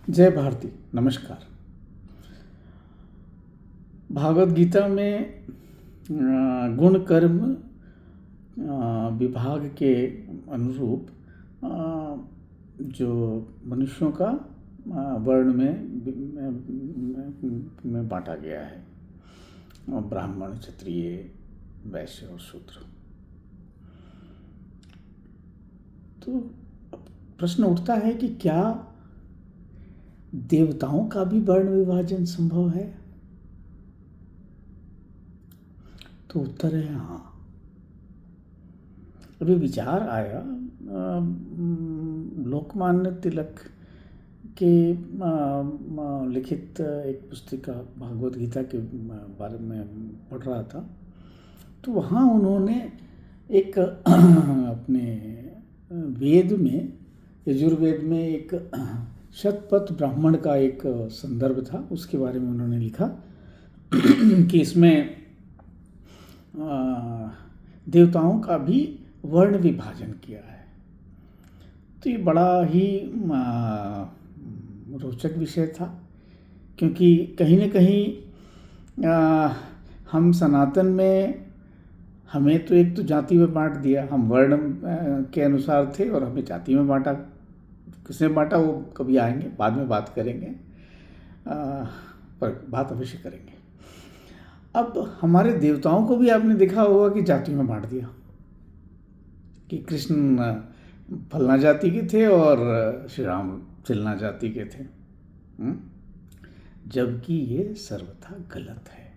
जय भारती। नमस्कार। भागवत गीता में गुण कर्म विभाग के अनुरूप जो मनुष्यों का वर्ण में बांटा गया है, ब्राह्मण, क्षत्रिय, वैश्य और शूद्र। तो प्रश्न उठता है कि क्या देवताओं का भी वर्ण विभाजन संभव है? तो उत्तर है हाँ। अभी विचार आया, लोकमान्य तिलक के लिखित एक पुस्तिका भागवत गीता के बारे में पढ़ रहा था, तो वहाँ उन्होंने एक अपने वेद में, यजुर्वेद में एक शतपथ ब्राह्मण का एक संदर्भ था, उसके बारे में उन्होंने लिखा कि इसमें देवताओं का भी वर्ण विभाजन किया है। तो ये बड़ा ही रोचक विषय था, क्योंकि कहीं न कहीं हम सनातन में, हमें तो एक तो जाति में बांट दिया, हम वर्ण के अनुसार थे और हमें जाति में बांटा। किसने बांटा वो कभी आएंगे, बाद में बात करेंगे, पर बात अवश्य करेंगे। अब हमारे देवताओं को भी आपने देखा होगा कि जाति में बांट दिया, कि कृष्ण फलना जाति के थे और श्री राम चिलना जाति के थे, जबकि ये सर्वथा गलत है।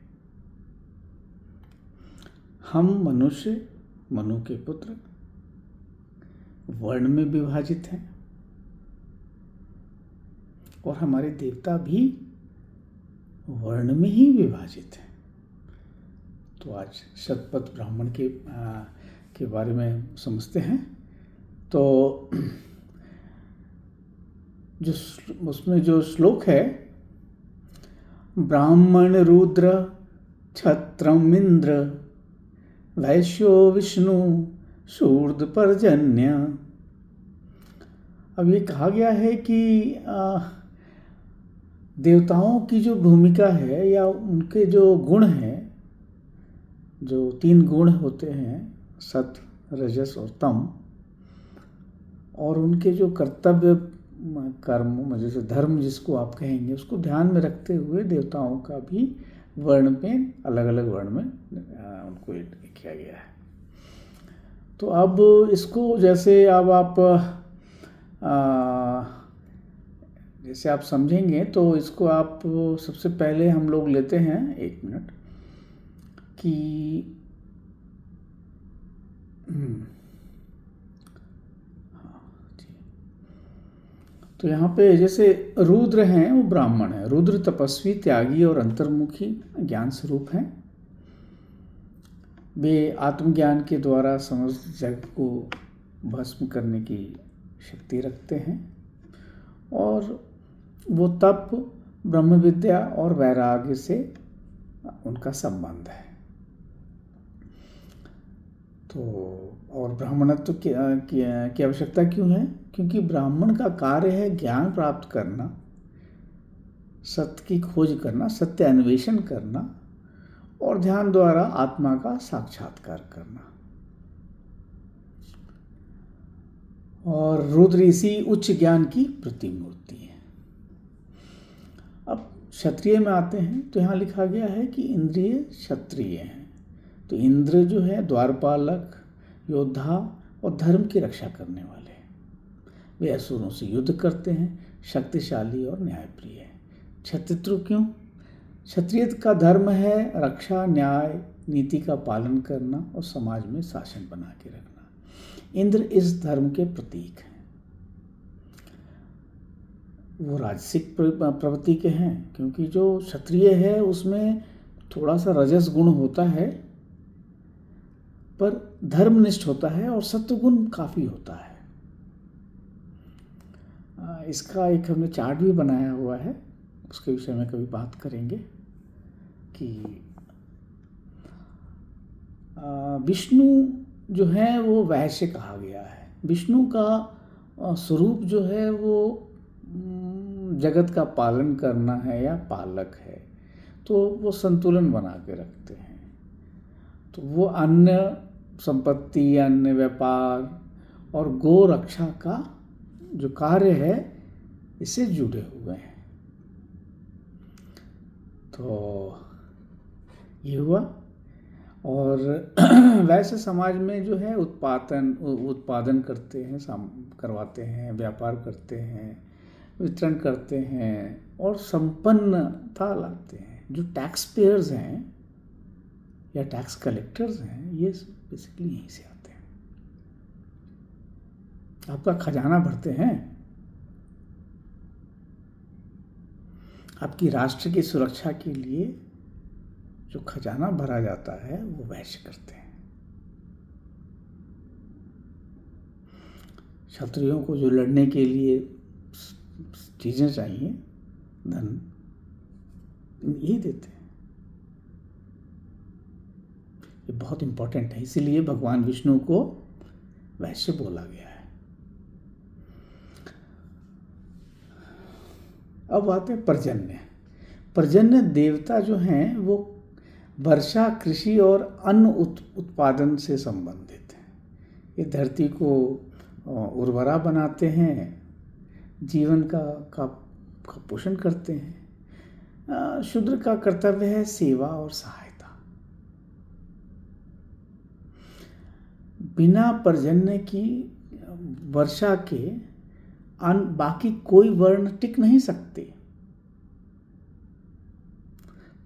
हम मनुष्य, मनु के पुत्र, वर्ण में विभाजित हैं और हमारे देवता भी वर्ण में ही विभाजित हैं। तो आज शतपथ ब्राह्मण के बारे में समझते हैं। तो जो उसमें जो श्लोक है, ब्राह्मण रुद्र क्षत्रम इंद्र वैश्यो विष्णु शूद्र पर्जन्य। अब ये कहा गया है कि देवताओं की जो भूमिका है या उनके जो गुण हैं, जो 3 गुण होते हैं, सत्व, रजस और तम, और उनके जो कर्तव्य कर्म, जैसे धर्म जिसको आप कहेंगे, उसको ध्यान में रखते हुए देवताओं का भी वर्ण में, अलग अलग वर्ण में उनको किया गया है। तो अब इसको जैसे अब आप जैसे आप समझेंगे, तो इसको आप सबसे पहले हम लोग लेते हैं 1 मिनट कि तो यहाँ पे जैसे रुद्र हैं, वो ब्राह्मण है। रुद्र तपस्वी, त्यागी और अंतर्मुखी ज्ञान स्वरूप हैं। वे आत्मज्ञान के द्वारा समस्त जग को भस्म करने की शक्ति रखते हैं और वो तप, ब्रह्म विद्या और वैराग्य से उनका संबंध है। तो और ब्राह्मणत्व की आवश्यकता क्यों है? क्योंकि ब्राह्मण का कार्य है ज्ञान प्राप्त करना, सत्य की खोज करना, सत्य अन्वेषण करना और ध्यान द्वारा आत्मा का साक्षात्कार करना। और रुद्र इसी उच्च ज्ञान की प्रतिमूर्ति है। अब क्षत्रिय में आते हैं, तो यहाँ लिखा गया है कि इंद्रिय क्षत्रिय हैं। तो इंद्र जो है द्वारपालक, योद्धा और धर्म की रक्षा करने वाले हैं। वे असुरों से युद्ध करते हैं, शक्तिशाली और न्यायप्रिय है। क्षत्रिय क्यों? क्षत्रिय का धर्म है रक्षा, न्याय, नीति का पालन करना और समाज में शासन बना के रखना। इंद्र इस धर्म के प्रतीक हैं। वो राजसिक प्रवृत्ति के हैं, क्योंकि जो क्षत्रिय है उसमें थोड़ा सा रजस गुण होता है, पर धर्मनिष्ठ होता है और सत्वगुण काफ़ी होता है। इसका एक हमने चार्ट भी बनाया हुआ है, उसके विषय में कभी बात करेंगे कि विष्णु जो है वो वैश्य कहा गया है। विष्णु का स्वरूप जो है वो जगत का पालन करना है या पालक है, तो वो संतुलन बना के रखते हैं। तो वो अन्य संपत्ति, अन्य व्यापार और गो रक्षा का जो कार्य है इससे जुड़े हुए हैं। तो ये हुआ। और वैसे समाज में जो है उत्पादन करते हैं, करवाते हैं, व्यापार करते हैं, वितरण करते हैं और संपन्नता लाते हैं। जो टैक्स पेयर्स हैं या टैक्स कलेक्टर्स हैं, ये बेसिकली यहीं से आते हैं। आपका खजाना भरते हैं, आपकी राष्ट्र की सुरक्षा के लिए जो खजाना भरा जाता है वो वैश्य करते हैं। क्षत्रियों को जो लड़ने के लिए चीजें चाहिए, धन, ये देते हैं। ये बहुत इंपॉर्टेंट है, इसीलिए भगवान विष्णु को वैश्य बोला गया है। अब आते हैं पर्जन्य। पर्जन्य देवता जो हैं वो वर्षा, कृषि और अन्न उत्पादन से संबंधित हैं। ये धरती को उर्वरा बनाते हैं, जीवन का पोषण करते हैं। शूद्र का कर्तव्य है सेवा और सहायता। बिना पर्जन्य की वर्षा के बाकी कोई वर्ण टिक नहीं सकते।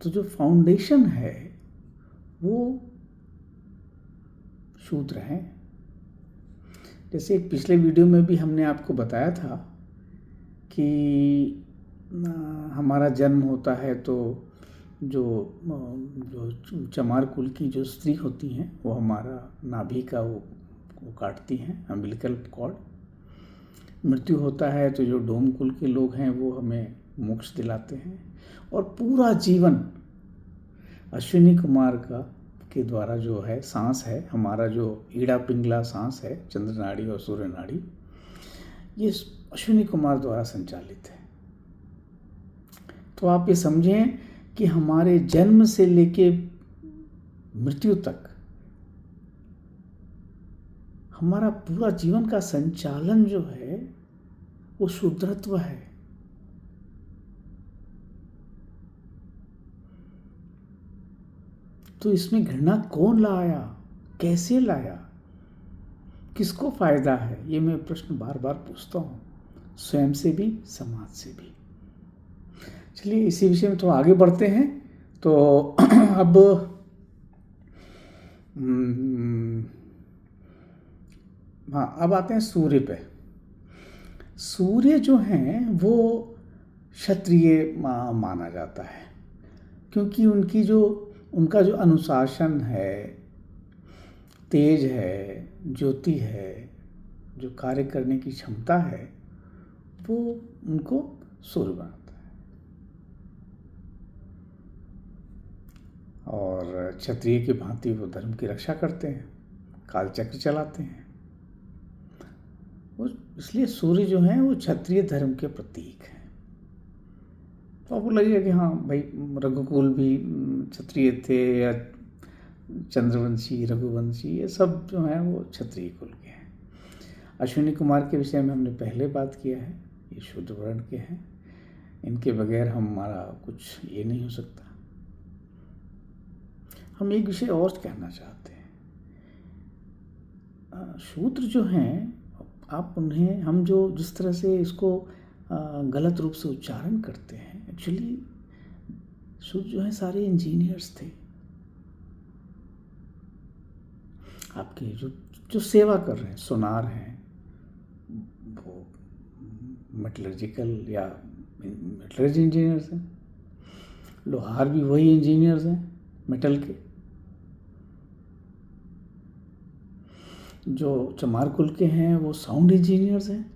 तो जो फाउंडेशन है वो शूद्र है। जैसे पिछले वीडियो में भी हमने आपको बताया था कि हमारा जन्म होता है तो जो चमार कुल की जो स्त्री होती हैं वो हमारा नाभि का वो काटती हैं, अम्बिलिकल कॉर्ड। मृत्यु होता है तो जो डोम कुल के लोग हैं वो हमें मोक्ष दिलाते हैं। और पूरा जीवन अश्विनी कुमार के द्वारा जो है सांस है, हमारा जो ईड़ा पिंगला सांस है, चंद्र नाड़ी और सूर्य नाड़ी, ये अश्विनी कुमार द्वारा संचालित है। तो आप ये समझें कि हमारे जन्म से लेके मृत्यु तक हमारा पूरा जीवन का संचालन जो है वो शूद्रत्व है। तो इसमें घृणा कौन लाया, कैसे लाया, किसको फायदा है, ये मैं प्रश्न बार बार पूछता हूँ, स्वयं से भी समाज से भी। चलिए इसी विषय में थोड़ा आगे बढ़ते हैं। तो अब हाँ, अब आते हैं सूर्य पे। सूर्य जो हैं वो क्षत्रिय माना जाता है, क्योंकि उनका जो अनुशासन है, तेज है, ज्योति है, जो कार्य करने की क्षमता है, वो उनको सूर्य बनाता है। और क्षत्रिय की भांति वो धर्म की रक्षा करते हैं, कालचक्र चलाते हैं। इसलिए सूर्य जो है वो क्षत्रिय धर्म के प्रतीक है। तो आपको लगेगा कि हाँ भाई, रघुकुल भी क्षत्रिय थे, या चंद्रवंशी, रघुवंशी, ये सब जो हैं वो क्षत्रिय कुल के हैं। अश्विनी कुमार के विषय में हमने पहले बात किया है, ये शूद्र वर्ण के हैं, इनके बगैर हमारा कुछ ये नहीं हो सकता। हम एक विषय और कहना चाहते हैं। शूद्र जो हैं, आप उन्हें, हम जो जिस तरह से इसको गलत रूप से उच्चारण करते हैं, एक्चुअली शूद्र जो है सारे इंजीनियर्स थे। आपके जो सेवा कर रहे हैं, सोनार हैं, वो मेटलर्जिकल या मेटलर्जी इंजीनियर्स हैं। लोहार भी वही इंजीनियर्स हैं मेटल के। जो चमार कुल के हैं वो साउंड इंजीनियर्स हैं।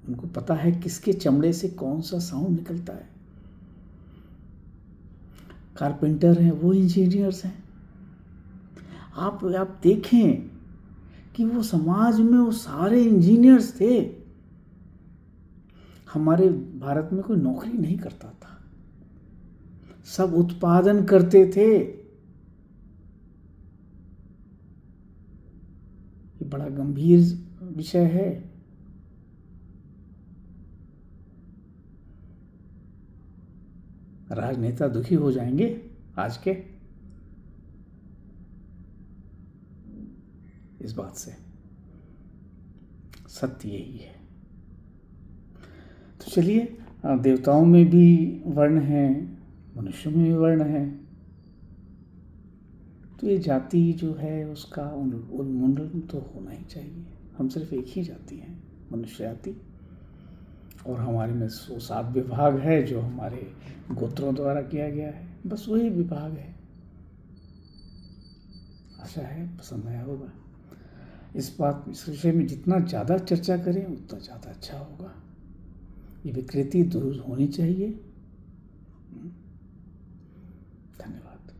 उनको पता है किसके चमड़े से कौन सा साउंड निकलता है। कारपेंटर हैं, वो इंजीनियर्स हैं। आप देखें कि वो समाज में वो सारे इंजीनियर्स थे। हमारे भारत में कोई नौकरी नहीं करता था, सब उत्पादन करते थे। ये बड़ा गंभीर विषय है। राजनेता दुखी हो जाएंगे आज के इस बात से। सत्य यही है। तो चलिए, देवताओं में भी वर्ण है, मनुष्यों में भी वर्ण है। तो ये जाति जो है उसका उन्मूलन तो होना ही चाहिए। हम सिर्फ एक ही जाति हैं, मनुष्य जाति। और हमारे में 107 विभाग है जो हमारे गोत्रों द्वारा किया गया है, बस वही विभाग है। आशा है पसंद आया होगा। इस विषय में जितना ज़्यादा चर्चा करें उतना ज़्यादा अच्छा होगा। ये विकृति दूर होनी चाहिए। धन्यवाद।